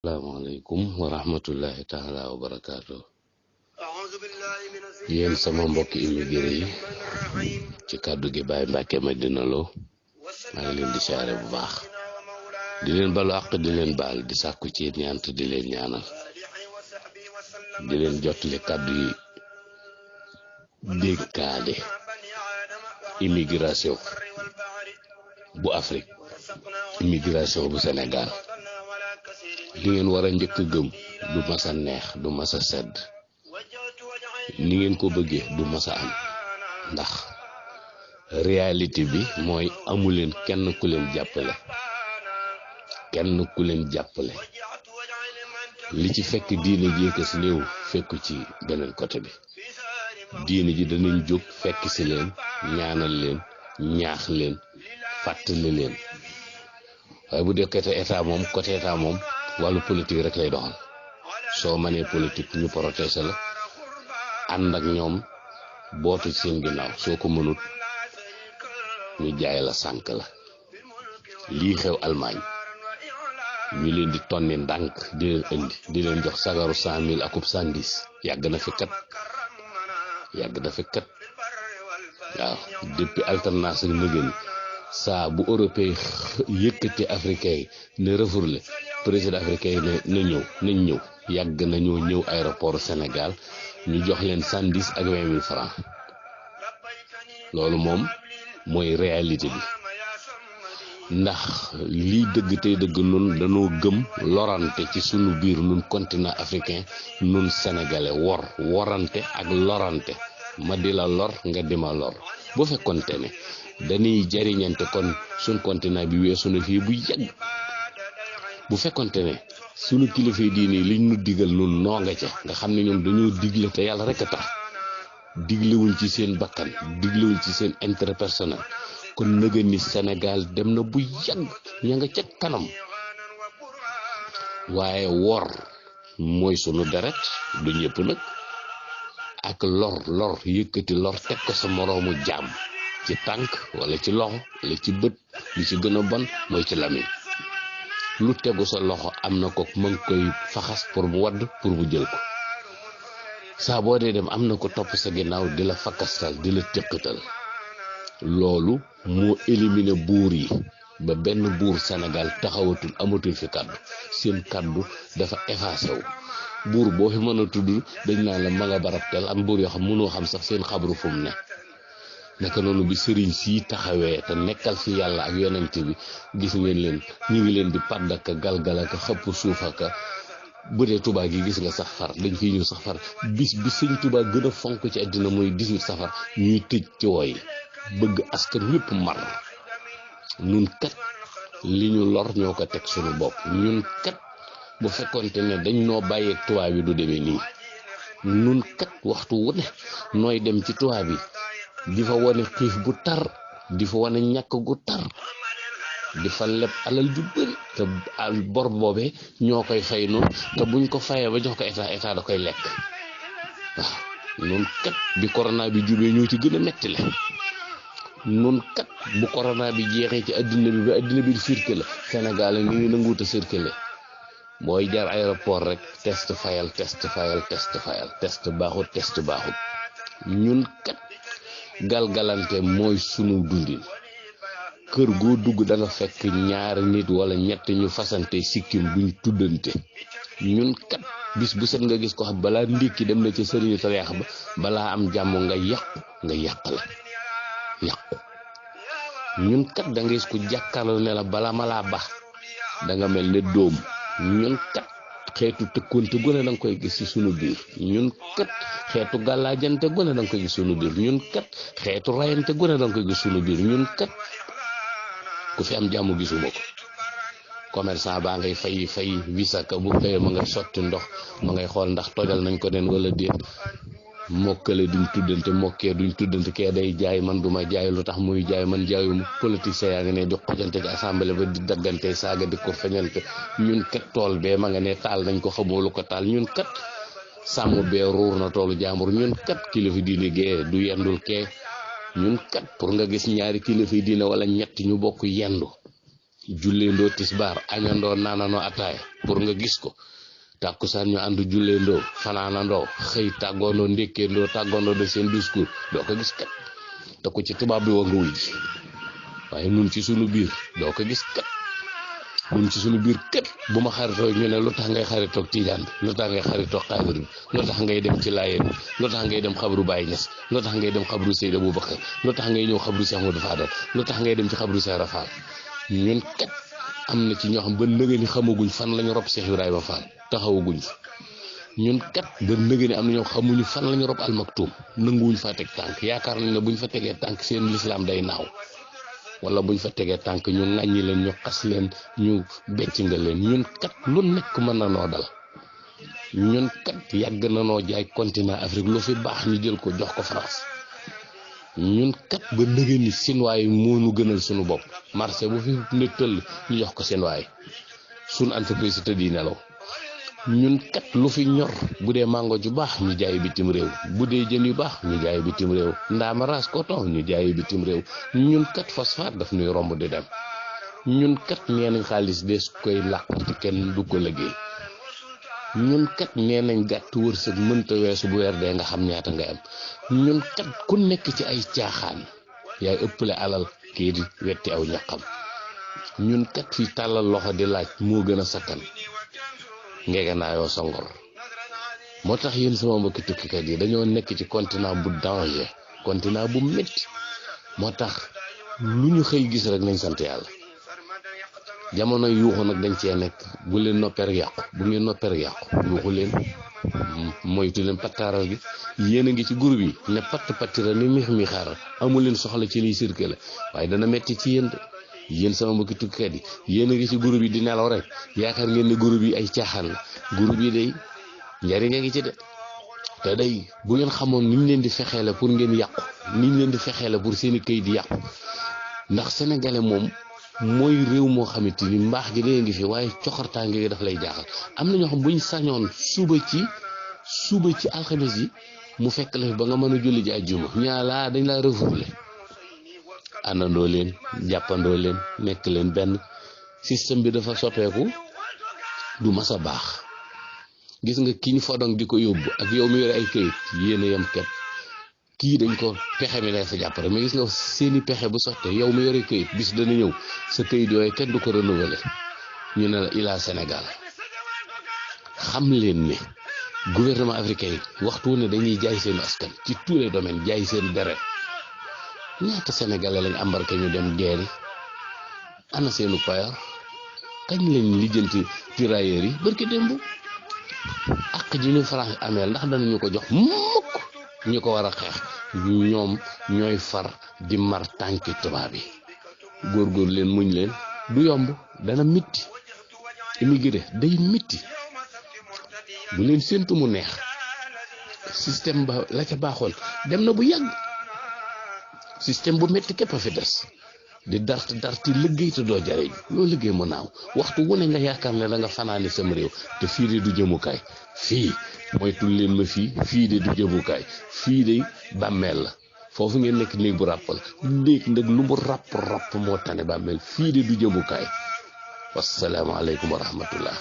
Assalamualaikum warahmatullahi taala wabarakatuh. Yéen sama mbokk immigré yi ci kàddu gi Baye Mbacke Madina Lo maa ngi leen di siyaare bu baax di leen balu àq di leen baal di sàkku ci ñaan te di leen ñaanal di leen jottali kàddu yi dénkaane immigration bu Afrique, immigration bu Sénégal. li ngeen war a njëkk gëm du masa neex du masa sedd ni ngeen ko bëggee du masa am ndax réalité bi mooy amuleen kenn ku leen jàppale li ci fekk diine ji si néew fekku ci beneen côté bi diine ji danañ jóg fekk si leen ñaanal leen ñaax leen fàttali leen waaye bu dee côté état moom wàllu politique rek lay doxal soo mënee politique ñu protéger la ànd ak ñoom bootu ci seen ginnaaw soo ko mënut ñu jaay la sànk la lii xew Allemagne ñu leen di tonni ndànk di leen indi di leen jox sagaru 100.000 akub 110 yàgg na fi kat waaw depuis alternance ak nëgëni saa bu européen yëkkati africain yi ne refourlé président africain yi nañ ñëw yàgg nañoo ñëw aéroport Sénégal ñu jox leen 110 ak 20.000 francs loolu moom mooy réalité bi ndax lii dëgg tey dëgg nun dañoo gëm lorante ci sunu biir nun continent africain nun sénégalais worante ak lorante ma di la lor nga di ma lor bu fekkonte ne dañuy jariñante kon sun continent bi weesu na fii bu yàgg bu fekkonte ne sunu kilifa yi diine liñ nu digal nun noo nga ca nga xam ne ñoom dañoo digle te yàlla rek a tax diglewuñ ci seen bakkan diglewuñ ci seen intérêt personnel kon nëga ni Sénégal dem na bu yàgg ña nga ca kanam waaye wor mooy sunu deret du ñëpp nag ak lor yëkkati lor teg ko sa moroomu jaam ci tànk wala ci loxo wala ci bët li ci gën a bon mooy ci lamiñ lu tegu sa loxo am na ko ma ngi koy faxas pour mu wadd pour mu jël ko saa boo dee dem am na ko topp sa ginnaaw di la fakastal di la téqatal loolu moo éliminé buur yi ba benn buur Sénégal taxawatul amatul fi kaddu seen kaddu dafa effacé wu buur boo fi mën a tudd dañ naan la ma nga barab tel am buur yoo xam mënoo xam sax seen xabru fu mu ne naka noonu bi sëriñ sii taxawee te nekkal fi yàlla ak yonent bi gis ngeen leen ñu ngi leen di paddaka galgalaka xëpp suufaka bu dee Tuubaa gi gis nga sax far dañ fiy ñëw sax far bis bi sëñ Tuubaa gën a fonk ci àddina mooy 18 safar ñuy tëj ci woy bëgg askan ñëpp mar ñun kat li ñu lor ñoo ko teg suñu bopp ñun kat bu fekkonte ne dañ noo bàyyeeg tubaab bi du demee nii ñun kat waxtu wu ne nooy dem ci tubaab bi di fa wane xiif bu tar di fa wane ñàkk gu tar di fa leb alal ju bëri te bor boobee ñoo koy fay noonu te buñ ko fayee ba jox ko état da koy lekk waaw noonu kat bi corona bi jubee ñoo ci gën a metti le noonu kat bu corona bi jeexee ci addina bi ba addina bi di circulé Sénégal ni ngi nanguut a circulé booy jaar aéroport rek test fayal test baaxut ñun kat galgalante mooy sunu dundin kër goo dugg da nga fekk ñaari nit wala ñett ñu fasante sikkim duñ tuddante ñun kat bis bu set nga gis ko xam balaa ndékki dem na ci sëriñu tariix ba balaa am jàmm nga yàqu ñun kat da nga gis ku jàkkaarloo ne la bala ma laa baax da nga mel ne doom ñun kat xeetu tëkkonte gone da nga koy gis ci sunu biir ñun kat xeetu gàllaajante gone da nga koy gis sunu biir ñun kat xeetu rayante gone da nga koy gis sunu biir ñun kat ku fi am jàmm gisuma ko commerçant baa ngay fay visa ka bu xëyee ma ngay sotti ndox ma ngay xool ndax tojal nañ ko den wala déet mokkale duñ tuddante mokkee duñ tuddante kee day jaay man duma jaay lu tax muy jaay man jaayuma politique yaa ngi ne di xojante ci assemblée ba di daggante saaga di ko feñante ñun kat tool bee ma nga ne taal nañ ko xamoo lu ko taal ñun kat sàmm bee ruur na toolu jàmbur ñun kat kilifa diine gee du yendul kee ñun kat pour nga gis ñaari kilifa diine wala ñett ñu bokk yendu julleendoo tisbaar añandoo naanandoo ataaya pour nga gis ko. tàkkusaan ñu ànd julleendoo fanaanandoo xëy tàggoondoo ndékkeendoo tàggoondoo de seen discours doo ko gis kat te ko ci tubaab bi wa nga wuy ji waaye nun ci sunu biir doo ko gis kat nun ci sunu biir kat bu ma xaritoo ñu ne lu tax ngay xaritoog tijaan bi lu tax ngay xaritoog xaadir bi lu tax ngay dem ci laayeen bi lu tax ngay dem xabru Baye Niass lu tax ngay dem xabru Seydi Aboubacar lu tax ngay ñëw xabru Cheikh Modou Fadal lu tax ngay dem ci xabru Cheikh Rafal ñun kat am na ci ñoo xam ba nëgëni xamaguñ fan lañu rob Cheikh Ibrahima Fall taxawaguñ fa ñun kat ba nëgëni am na ñoo xamuñu fan lañu rob Al Maktoum nanguwuñ fa teg tànk yaakaar nañ ne buñ fa tegee tànk seen lislaam day naaw wala buñ fa tegee tànk ñu ŋàññi leen ñu xas leen ñu becc nga leen ñun kat lu nekk mën na noo dal ñun kat yàgg na noo jaay continent Afrique lu fi baax ñu jël ko jox ko France ñun kat ba nëgëni seen waay moo ñu gënal suñu bopp marché bu fi ne tëll ñu jox ko seen waay suñu entreprise te di nelaw ñun kat lu fi ñor bu dee mango ju baax ñu jaay bitim réew bu dee jën yu baax ñu jaay bitim réew ndaama ras coton ñu jaay bitim réew ñun kat phosphate daf ñuy romb di dem ñun kat nee nañ xaalis des koy làq te kenn du ko liggéey ñun kat nee nañ gàtt wërsëg mënta weesu bu weer dee nga xam ñaata nga am ñun kat ku nekk ci ay caaxaan yaay ëppale alal kii di wetti aw ñaqam ñun kat fi tàllal loxo di laaj moo gën a sakkan ngeeganaayoo sa ngor moo tax yéen sama mbokki tukkikat yi dañoo nekk ci continent bu danger continent bu métti moo tax lu ñu xëy gis rek nañ sant yàlla jamono yuuxu nag dañ cee nekk bu leen noppeer yàqu bu ngeen noppeer yàqu yuuxu leen moytu leen pattaaral gi yéen a ngi ci groupe yi ne pattira ni mi xaaral amu leen soxla ci liy circulé waaye dana metti ci yéen de yéen sama mbokki tukkikat yi yéen a ngi ci groupe yi di nelaw rek yaakaar ngeen ne groupe yi ay caaxaan la groupe yi day njariñ a ngi ci de te day bu ngeen xamoon niñ leen di fexeele pour ngeen yàqu niñ leen di fexeele pour seeni këyit di yàqu ndax sénégalais moom mooy réew moo xamante ni mbaax gi dee ngi fi waaye coxortaange gi daf lay jaaxal am na ñoo xam buñ sañoon suba ci alxames yi mu fekk la fi ba nga mën a julli ji àjjuma ñaalaa dañ laa refoulé àndandoo leen jàppandoo leen nekk leen benn système bi dafa soppeeku du mas a baax gis nga ki ñu fodong di ko yóbbu ak yow mi yore ay këyit yéen a yem képp kii dañ ko pexe mi lay sa jàppale mais gis nga seeni pexe bu sottee yow mi yore këyit bis dana ñëw sa këyit yooyu kenn du ko renouveler ñu ne la ila Sénégal xam leen ne gouvernement africain yi waxtu ne dañuy jaay seen askan ci tous les domaines jaay seen deret ñaata sénégalais lañ embarqué ñu dem guerre ana seenu payar kañ lañ lijjanti tirailleurs yi barki démb ak ji ñu France ameel ndax danañu ko jox mukk ñu ko war a xeex ñoom ñooy far di mar tànki tubaab yi góorgóor leen muñ leen du yomb dana mitti immigré day mitti bu leen séentu mu neex système ba la ca baaxoon dem na bu yàgg système bu métti képp a fi des di darti liggéey te doo jariñ loo liggéey mu naaw waxtu wu ne nga yaakaar ne da nga fanaani sam réew te fii de du jëmukaay fii moytul leen ma fii de du jëmukaay fii de bàmmeel la foofu ngeen nekk néeg bu ràpp la néeg nag lu mu ràpp moo tane bàmmeel fii de du jëmukaay wassalaamu aleykum wa rahmatullah